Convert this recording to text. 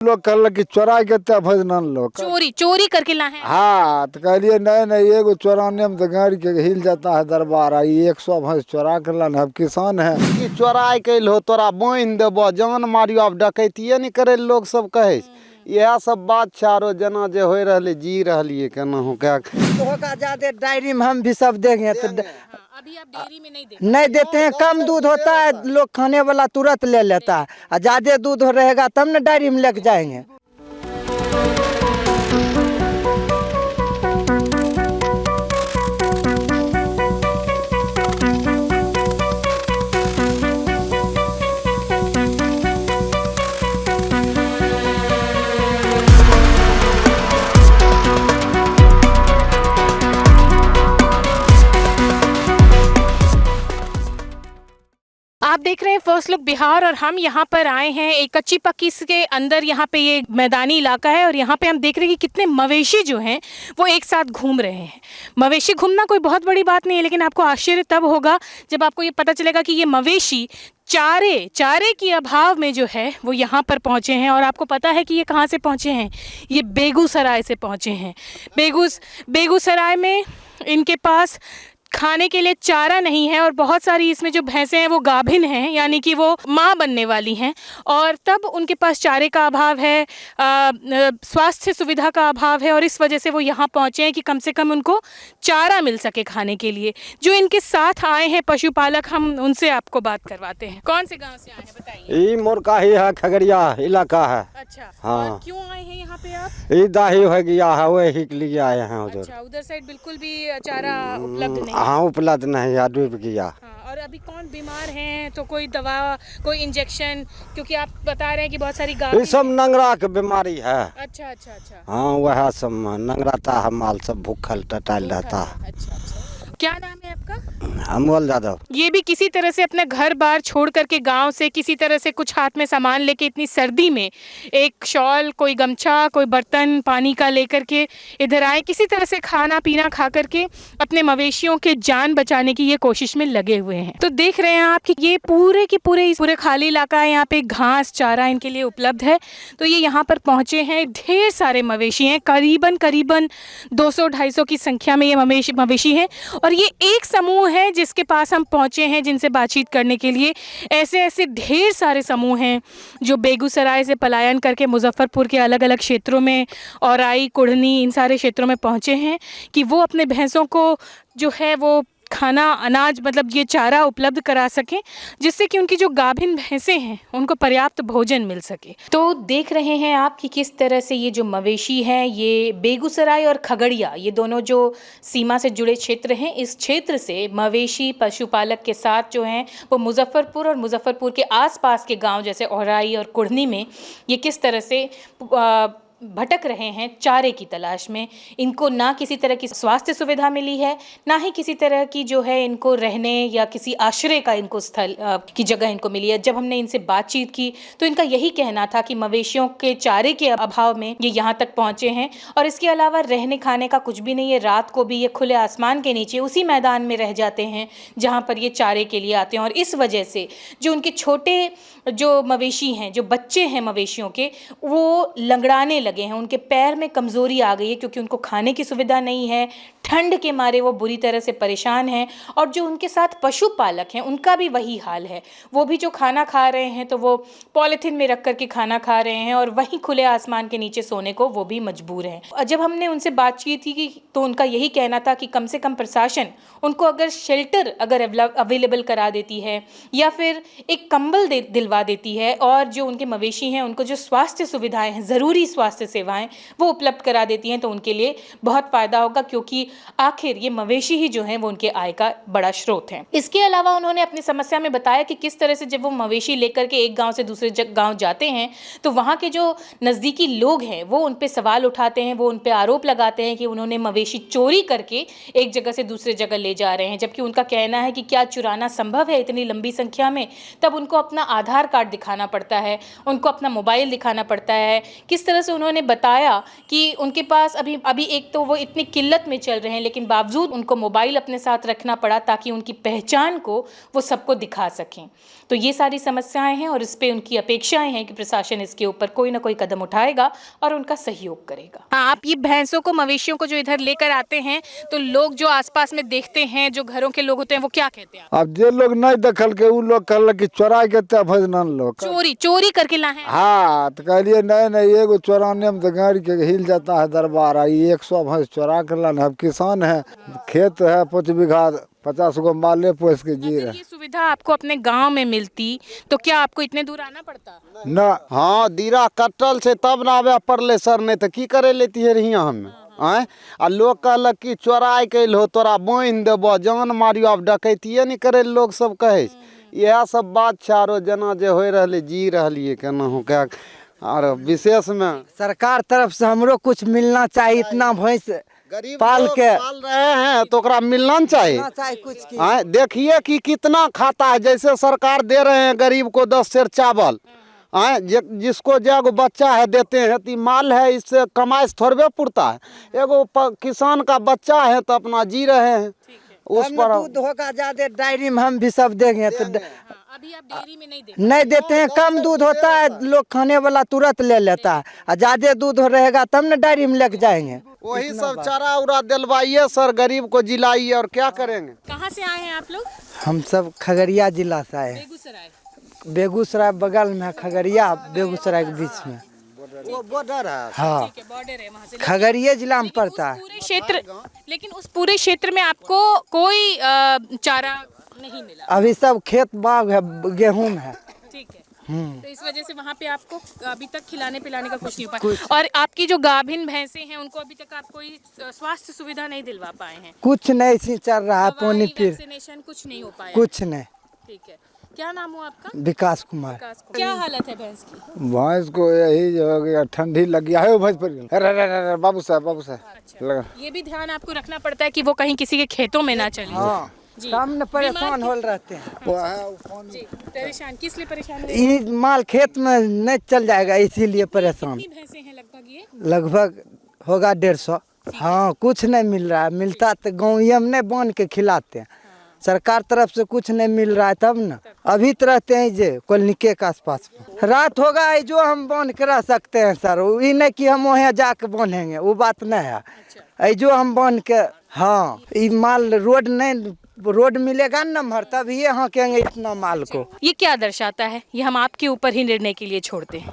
लोग कहल कि चोरा के भजन लोग चोरी चोरी करके लाए हैं। हाँ तो कहलिए नहीं नहीं एगो चोराने में तो गाड़ी के हिल जाता है दरबार। आई 100 भैंस चोरा कर लाना। अब किसान है कि चोराई कैल हो तोरा बांध देबो जान मारियो। अब डकैतिये नहीं करे लोग सब कहे। यह सब बात छै। आरो जना जे हो रहा जी रही केना हो क्या होगा ज्यादा डायरी में हम भी सब देंगे तो अभी आप डेयरी में नहीं देते हैं। कम दूध होता है लोग खाने वाला तुरंत ले लेता है और ज्यादा दूध रहेगा तब ना डायरी में लेके जाएंगे। आप देख रहे हैं फर्स्ट लुक बिहार और हम यहाँ पर आए हैं एक कच्ची पक्की के अंदर। यहाँ पे ये मैदानी इलाका है और यहाँ पे हम देख रहे हैं कि कितने मवेशी जो हैं वो एक साथ घूम रहे हैं। मवेशी घूमना कोई बहुत बड़ी बात नहीं है, लेकिन आपको आश्चर्य तब होगा जब आपको ये पता चलेगा कि ये मवेशी चारे के अभाव में जो है वो यहाँ पर पहुँचे हैं। और आपको पता है कि ये कहाँ से पहुँचे हैं? ये बेगूसराय से पहुँचे हैं। बेगूसराय में इनके पास खाने के लिए चारा नहीं है और बहुत सारी इसमें जो भैंसें हैं वो गाभिन हैं, यानी कि वो माँ बनने वाली हैं। और तब उनके पास चारे का अभाव है, स्वास्थ्य सुविधा का अभाव है और इस वजह से वो यहाँ पहुँचे हैं कि कम से कम उनको चारा मिल सके खाने के लिए। जो इनके साथ आए हैं पशुपालक, हम उनसे आपको बात करवाते हैं। कौन से गाँव से आए हैं बताइए? ये मोरका ही है, खगड़िया इलाका है। अच्छा हाँ। और क्यों आए हैं यहाँ पे आप? ये दाही हो गया है वही के लिए आए हैं उधर। अच्छा, उधर साइड बिल्कुल भी चारा उपलब्ध नहीं? हाँ उपलब्ध नहीं है, डूब गया। हाँ, और अभी कौन बीमार हैं तो कोई दवा कोई इंजेक्शन, क्योंकि आप बता रहे हैं कि बहुत सारी गाय ये सब नंगरा के बीमारी है। अच्छा अच्छा अच्छा। हाँ वह सब नंगराता है, माल सब भूखल टटाल रहता है। अच्छा अच्छा। क्या नाम है आपका? अमोल यादव। ये भी किसी तरह से अपना घर बार छोड़ करके गांव से किसी तरह से कुछ हाथ में सामान लेके इतनी सर्दी में एक शॉल, कोई गमछा, कोई बर्तन पानी का लेकर के इधर आए। किसी तरह से खाना पीना खा करके अपने मवेशियों के जान बचाने की ये कोशिश में लगे हुए हैं। तो देख रहे हैं आप कि ये पूरे खाली इलाका है। यहाँ पे घास चारा इनके लिए उपलब्ध है। तो ये यहाँ पर पहुँचे हैं। ढेर सारे मवेशी हैं, करीबन 200-250 की संख्या में ये मवेशी हैं। और ये एक समूह है जिसके पास हम पहुँचे हैं जिनसे बातचीत करने के लिए। ऐसे ढेर सारे समूह हैं जो बेगूसराय से पलायन करके मुजफ्फरपुर के अलग अलग क्षेत्रों में, औराई, कुढ़नी, इन सारे क्षेत्रों में पहुँचे हैं कि वो अपने भैंसों को जो है वो खाना, अनाज, मतलब ये चारा उपलब्ध करा सकें, जिससे कि उनकी जो गाभिन भैंसें हैं उनको पर्याप्त भोजन मिल सके। तो देख रहे हैं आप कि किस तरह से ये जो मवेशी हैं, ये बेगूसराय और खगड़िया, ये दोनों जो सीमा से जुड़े क्षेत्र हैं, इस क्षेत्र से मवेशी पशुपालक के साथ जो हैं वो मुजफ्फरपुर और मुजफ्फरपुर के आसपास के गांव जैसे औराई और कुढ़नी में ये किस तरह से भटक रहे हैं चारे की तलाश में। इनको ना किसी तरह की स्वास्थ्य सुविधा मिली है, ना ही किसी तरह की जो है इनको रहने या किसी आश्रय का इनको स्थल की जगह इनको मिली है। जब हमने इनसे बातचीत की तो इनका यही कहना था कि मवेशियों के चारे के अभाव में ये यहाँ तक पहुँचे हैं और इसके अलावा रहने खाने का कुछ भी नहीं है। रात को भी ये खुले आसमान के नीचे उसी मैदान में रह जाते हैं जहाँ पर ये चारे के लिए आते हैं। और इस वजह से जो उनके छोटे जो मवेशी हैं, जो बच्चे हैं मवेशियों के, वो लंगड़ाने लगे हैं। उनके पैर में कमज़ोरी आ गई है क्योंकि उनको खाने की सुविधा नहीं है। ठंड के मारे वो बुरी तरह से परेशान हैं। और जो उनके साथ पशुपालक हैं उनका भी वही हाल है। वो भी जो खाना खा रहे हैं तो वो पॉलीथीन में रख कर के खाना खा रहे हैं और वहीं खुले आसमान के नीचे सोने को वो भी मजबूर हैं। और जब हमने उनसे बातचीत की तो उनका यही कहना था कि कम से कम प्रशासन उनको अगर शेल्टर अगर अवेलेबल करा देती है या फिर एक कंबल दिलवा देती है और जो उनके मवेशी हैं उनको जो स्वास्थ्य सुविधाएं हैं, ज़रूरी स्वास्थ्य सेवाएं वो उपलब्ध करा देती हैं तो उनके लिए बहुत फ़ायदा होगा, क्योंकि आखिर ये मवेशी ही जो हैं वो उनके आय का बड़ा स्रोत हैं। इसके अलावा उन्होंने अपनी समस्या में बताया कि किस तरह से जब वो मवेशी लेकर के एक गाँव से दूसरे गाँव जाते हैं तो वहाँ के जो नज़दीकी लोग हैं वो उन पर सवाल उठाते हैं, वो उन पर आरोप लगाते हैं कि उन्होंने मवेशी चोरी करके एक जगह से दूसरे जगह ले जा रहे हैं। जबकि उनका कहना है कि क्या चुराना संभव है इतनी लंबी संख्या में? तब उनको अपना आधार कार्ड दिखाना पड़ता है, उनको अपना मोबाइल दिखाना पड़ता है। किस तरह से उन्होंने बताया कि उनके पास अभी एक तो वो इतनी किल्लत में चल रहे हैं लेकिन बावजूद उनको मोबाइल अपने साथ रखना पड़ा ताकि उनकी पहचान को वो सबको दिखा सकें। तो ये सारी समस्याएं हैं और इस पे उनकी अपेक्षाएं हैं कि प्रशासन इसके ऊपर कोई ना कोई कदम उठाएगा और उनका सहयोग करेगा। आप ये भैंसों को, मवेशियों को जो इधर लेकर आते हैं तो लोग जो आसपास में देखते हैं, जो घरों के लोग होते हैं, वो क्या कहते हैं? अब जे लोग नहीं देखल के उ लोग कहल कि चोरा के ते भजनन लोग चोरी करके लाए हैं। हाँ, तो कहलिए नहीं एगो चौराने में तो गाड़ी के हिल जाता है दरबार। आई 100 भैंस चोरा कर लाना। अब किसान है, खेत है 5 बीघा, 50 गो माले पोस के जी रहे। ये सुविधा आपको अपने गांव में मिलती तो क्या आपको इतने दूर आना पड़ता? ना, हाँ, दीरा कटल से तब ना आवे पड़ले सर, नहीं तो की करे लेती है रही हमें। आए आ लोग कहलक कि चोराई कैल हो, तोरा बांध देबो, जान मारियो। अब डकैतिये नहीं करे लोग सब कहे। यह सब बात छै। आरो जना जे हो रहे जी रही केना हो क्या। और विशेष में सरकार तरफ से हमरो कुछ मिलना चाहिए। इतना भैंस गरीब पाल लोग के पाल रहे हैं तो ओकरा मिलना न चाहिए। कुछ की। आए देखिए कि कितना खाता है। जैसे सरकार दे रहे हैं गरीब को 10 सेर चावल, आए जिसको जो बच्चा है देते हैं, तो माल है, इससे कमाई से थोड़े पुरता है। एगो किसान का बच्चा है तो अपना जी रहे हैं उस पर। दूध होगा ज्यादा डायरी में हम भी सब देंगे तो अभी आप डेयरी में नहीं देते हैं। कम दूध होता है, लोग खाने वाला तुरंत ले लेता है। और ज्यादा दूध रहेगा तब ना डायरी में लेके जाएंगे। वही सब चारा उरा दिलवाइए सर, गरीब को जिलाइए, और क्या करेंगे। कहाँ से आए हैं आप लोग? हम सब खगड़िया जिला से आए। बेगूसराय बगल में है, खगड़िया बेगूसराय के बीच में। वो बॉर्डर है। हाँ, ठीक है, बॉर्डर है वहाँ से। खगड़िया जिला में पड़ता है। पूरे क्षेत्र, लेकिन उस पूरे क्षेत्र में आपको कोई चारा नहीं मिला? अभी सब खेत बाग है, गेहूं है। ठीक है, तो इस वजह से वहाँ पे आपको अभी तक खिलाने पिलाने का कुछ नहीं हो पाया। और आपकी जो गाभिन भैंसें हैं उनको अभी तक आप कोई स्वास्थ्य सुविधा नहीं दिलवा पाए हैं? कुछ नहीं सी चल रहा है, पानी पी वैक्सीनेशन कुछ नहीं हो पाया? कुछ नहीं। ठीक है, क्या नाम हुआ आपका? विकास कुमार। क्या हालत है भैंस की? भैंस को यही जो हो गया, ठंडी लग गया है। भैंस पर अरे बाबू साहब लगा। ये भी ध्यान आपको रखना पड़ता है कि वो कहीं किसी के खेतों में ना चली। हाँ, हम न परेशान हो रहते हैं। जी, परेशान किस लिए परेशान है? ये माल खेत में नहीं चल जाएगा, इसीलिए परेशान। कितनी भैंसें हैं लगभग ये? लगभग होगा 150। हाँ, कुछ नहीं मिल रहा है। मिलता तो गाँव में नहीं बांध के खिलाते हैं। सरकार तरफ से कुछ नहीं मिल रहा है तब ना। अभी तो रहते हैं जे कोलनिके के आसपास में। रात होगा जो हम बांध के रह सकते हैं सर। ये नहीं कि हम वहाँ जाके बांधेंगे, वो बात नहीं है। जो हम बांध के, हाँ, ये माल रोड नहीं, रोड मिलेगा न नमहर, तभी यहाँ कहेंगे इतना माल को। ये क्या दर्शाता है? ये हम आपके ऊपर ही निर्णय के लिए छोड़ते हैं।